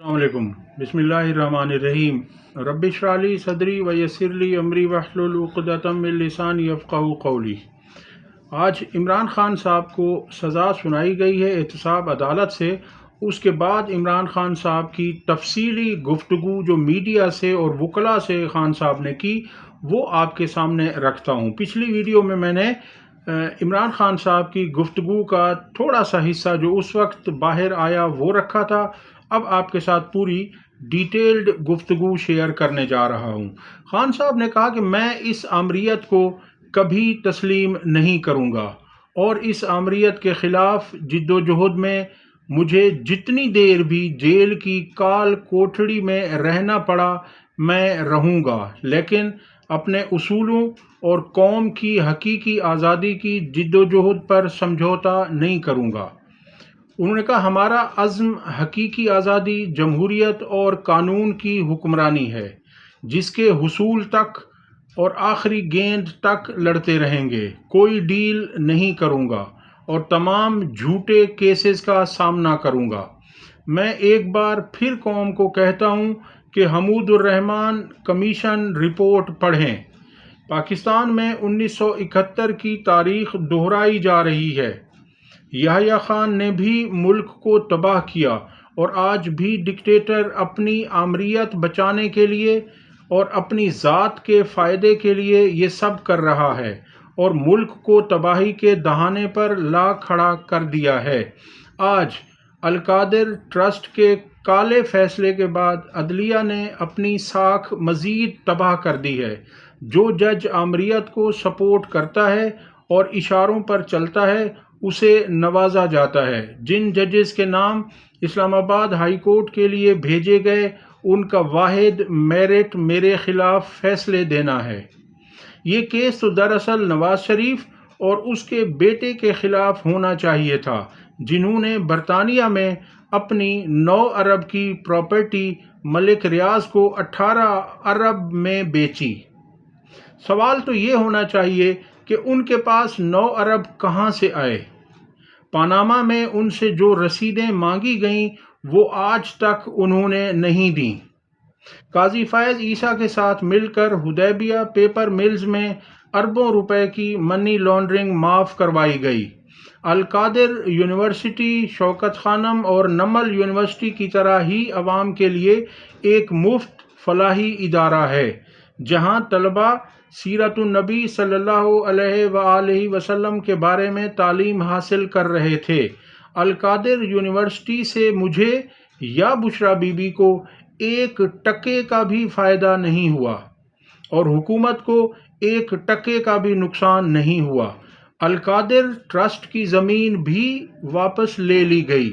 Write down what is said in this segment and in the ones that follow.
अस्सलाम वालेकुम। बिस्मिल्लाहिर्रहमानिर्रहीम। रब्बि इश्रह ली सदरी व यस्सिर ली अमरी वहलुल उक़दतम मिन लिसानी यफ़क़हू क़ौली। आज इमरान खान साहब को सज़ा सुनाई गई है एहतसाब अदालत से। उसके बाद इमरान खान साहब की तफसीली गुफ्तगू जो मीडिया से और वकला से खान साहब ने की, वो आपके सामने रखता हूँ। पिछली वीडियो में मैंने इमरान खान साहब की गुफ्तगू का थोड़ा सा हिस्सा जो उस वक्त बाहर आया वो रखा था। अब आपके साथ पूरी डिटेल्ड गुफ्तगू शेयर करने जा रहा हूँ। खान साहब ने कहा कि मैं इस आमरीत को कभी तस्लीम नहीं करूँगा और इस आमरीत के ख़िलाफ़ जिद्दोजहद में मुझे जितनी देर भी जेल की काल कोठड़ी में रहना पड़ा मैं रहूँगा, लेकिन अपने उसूलों और कौम की हकीकी आज़ादी की जिद्दोजहद पर समझौता नहीं करूँगा। उन्होंने कहा हमारा अज़्म हकीकी आज़ादी, जमहूरियत और कानून की हुक्मरानी है, जिसके हुसूल तक और आखिरी गेंद तक लड़ते रहेंगे। कोई डील नहीं करूँगा और तमाम झूठे केसेस का सामना करूँगा। मैं एक बार फिर कौम को कहता हूँ कि हमूदुर रहमान कमीशन रिपोर्ट पढ़ें। पाकिस्तान में 1971 की तारीख दोहराई जा रही है। याह्या खान ने भी मुल्क को तबाह किया और आज भी डिक्टेटर अपनी आमरीत बचाने के लिए और अपनी ज़ात के फ़ायदे के लिए ये सब कर रहा है और मुल्क को तबाही के दहाने पर ला खड़ा कर दिया है। आज अलकादिर ट्रस्ट के काले फैसले के बाद अदलिया ने अपनी साख मज़ीद तबाह कर दी है। जो जज आमरीत को सपोर्ट करता है और इशारों पर चलता है उसे नवाजा जाता है। जिन जजेस के नाम इस्लामाबाद हाई कोर्ट के लिए भेजे गए, उनका वाहिद मेरिट मेरे खिलाफ फैसले देना है। ये केस तो दरअसल नवाज शरीफ और उसके बेटे के खिलाफ होना चाहिए था, जिन्होंने बरतानिया में अपनी 9 अरब की प्रॉपर्टी मलिक रियाज को 18 अरब में बेची। सवाल तो ये होना चाहिए कि उनके पास 9 अरब कहाँ से आए। पनामा में उनसे जो रसीदें मांगी गईं वो आज तक उन्होंने नहीं दी। काजी फैज़ ईसा के साथ मिलकर हुदैबिया पेपर मिल्स में अरबों रुपए की मनी लॉन्ड्रिंग माफ़ करवाई गई। अलकादिर यूनिवर्सिटी शौकत खानम और नमल यूनिवर्सिटी की तरह ही अवाम के लिए एक मुफ्त फलाही इदारा है, जहां तलबा सीरतुन नबी सल्लल्लाहु अलैहि वसल्लम के बारे में तालीम हासिल कर रहे थे। अलकादिर यूनिवर्सिटी से मुझे या बुशरा बीबी को 1 टके का भी फ़ायदा नहीं हुआ और हुकूमत को 1 टके का भी नुकसान नहीं हुआ। अलकादिर ट्रस्ट की ज़मीन भी वापस ले ली गई,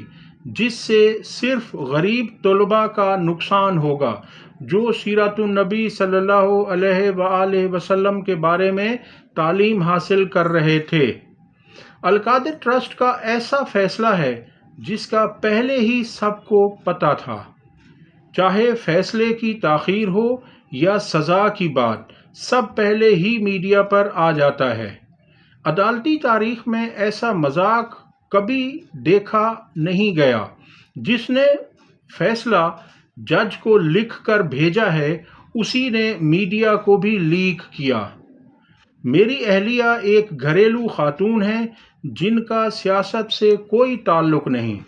जिससे सिर्फ गरीब तलबा का नुकसान होगा जो सीरतुन नबी सल्लल्लाहु अलैहि वसल्लम के बारे में तालीम हासिल कर रहे थे। अलकादिर ट्रस्ट का ऐसा फैसला है जिसका पहले ही सबको पता था। चाहे फैसले की ताख़ीर हो या सज़ा की बात, सब पहले ही मीडिया पर आ जाता है। अदालती तारीख में ऐसा मजाक कभी देखा नहीं गया। जिसने फैसला जज को लिख कर भेजा है, उसी ने मीडिया को भी लीक किया। मेरी अहलिया एक घरेलू खातून है जिनका सियासत से कोई ताल्लुक नहीं।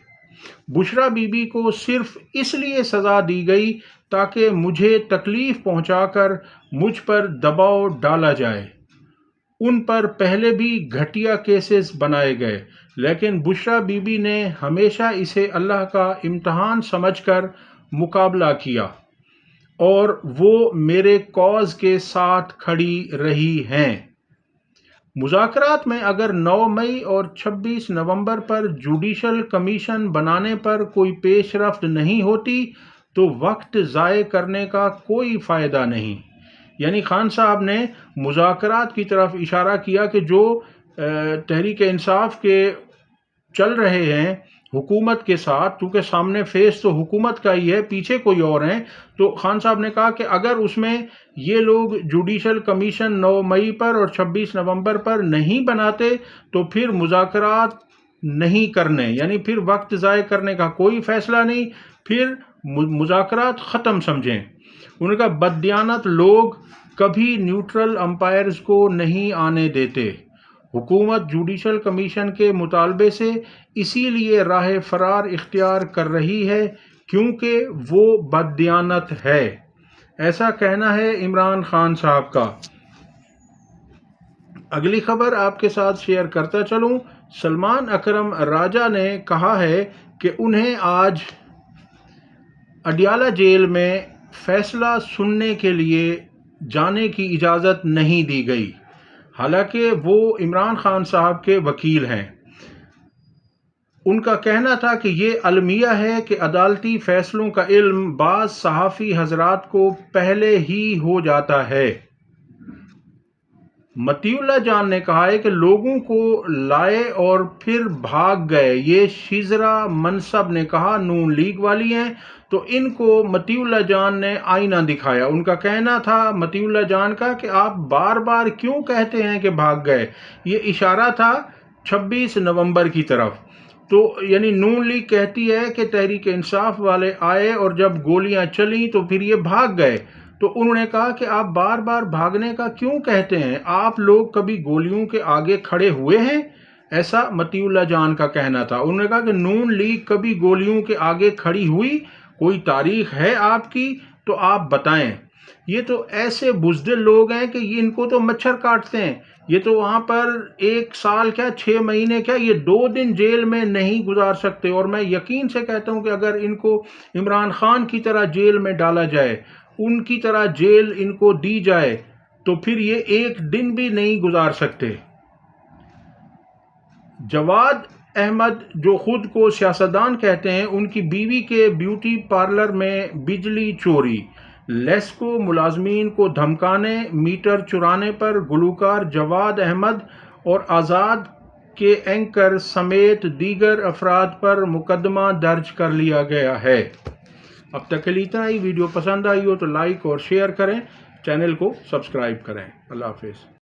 बुशरा बीबी को सिर्फ इसलिए सज़ा दी गई ताकि मुझे तकलीफ़ पहुंचाकर मुझ पर दबाव डाला जाए। उन पर पहले भी घटिया केसेस बनाए गए, लेकिन बुशरा बीबी ने हमेशा इसे अल्लाह का इम्तहान समझकर मुकाबला किया और वो मेरे कॉज के साथ खड़ी रही हैं। मुज़ाकरात में अगर 9 मई और 26 नवंबर पर जुडिशल कमीशन बनाने पर कोई पेशरफ्त नहीं होती तो वक्त ज़ाय करने का कोई फ़ायदा नहीं। यानी खान साहब ने मुज़ाकरात की तरफ इशारा किया कि जो तहरीक इंसाफ के चल रहे हैं हुकूमत के साथ, क्योंकि सामने फेस तो हुकूमत का ही है, पीछे कोई और हैं, तो खान साहब ने कहा कि अगर उसमें ये लोग जुडिशल कमीशन 9 मई पर और 26 नवंबर पर नहीं बनाते तो फिर मुज़ाकरात नहीं करने, यानी फिर वक्त ज़ाय करने का कोई फ़ैसला नहीं, फिर مذاکرات ختم سمجھیں۔ انہوں نے کہا بددیانت لوگ کبھی نیوٹرل امپائرز کو نہیں آنے دیتے۔ حکومت جوڈیشل کمیشن کے مطالبے سے اسی لیے راہ فرار اختیار کر رہی ہے کیونکہ وہ بددیانت ہے، ایسا کہنا ہے عمران خان صاحب کا۔ اگلی خبر آپ کے ساتھ شیئر کرتا چلوں۔ سلمان اکرم راجہ نے کہا ہے کہ انہیں آج اڈیالہ جیل میں فیصلہ سننے کے لیے جانے کی اجازت نہیں دی گئی، حالانکہ وہ عمران خان صاحب کے وکیل ہیں۔ ان کا کہنا تھا کہ یہ المیہ ہے کہ عدالتی فیصلوں کا علم بعض صحافی حضرات کو پہلے ہی ہو جاتا ہے۔ مطیع اللہ جان نے کہا ہے کہ لوگوں کو لائے اور پھر بھاگ گئے۔ یہ شیزرہ منصب نے کہا نون لیگ والی ہیں، تو ان کو مطیع اللہ جان نے آئینہ دکھایا۔ ان کا کہنا تھا مطیع اللہ جان کا کہ آپ بار بار کیوں کہتے ہیں کہ بھاگ گئے؟ یہ اشارہ تھا 26 نومبر کی طرف۔ تو یعنی نون لیگ کہتی ہے کہ تحریک انصاف والے آئے اور جب گولیاں چلیں تو پھر یہ بھاگ گئے۔ تو انہوں نے کہا کہ آپ بار بار بھاگنے کا کیوں کہتے ہیں؟ آپ لوگ کبھی گولیوں کے آگے کھڑے ہوئے ہیں؟ ایسا مطیع اللہ جان کا کہنا تھا۔ انہوں نے کہا کہ نون لیگ کبھی گولیوں کے آگے کھڑی ہوئی؟ کوئی تاریخ ہے آپ کی تو آپ بتائیں۔ یہ تو ایسے بزدل لوگ ہیں کہ ان کو تو مچھر کاٹتے ہیں۔ یہ تو وہاں پر 1 سال کیا 6 مہینے کیا یہ 2 دن جیل میں نہیں گزار سکتے، اور میں یقین سے کہتا ہوں کہ اگر ان کو عمران خان کی طرح جیل میں ڈالا جائے، ان کی طرح جیل ان کو دی جائے، تو پھر یہ 1 دن بھی نہیں گزار سکتے۔ جواد احمد جو خود کو سیاستدان کہتے ہیں، ان کی بیوی کے بیوٹی پارلر میں بجلی چوری، لیسکو ملازمین کو دھمکانے، میٹر چرانے پر گلوکار جواد احمد اور آزاد کے اینکر سمیت دیگر افراد پر مقدمہ درج کر لیا گیا ہے۔ اب تک کے لیے اتنا ہی۔ ویڈیو پسند آئی ہو تو لائک اور شیئر کریں، چینل کو سبسکرائب کریں۔ اللہ حافظ۔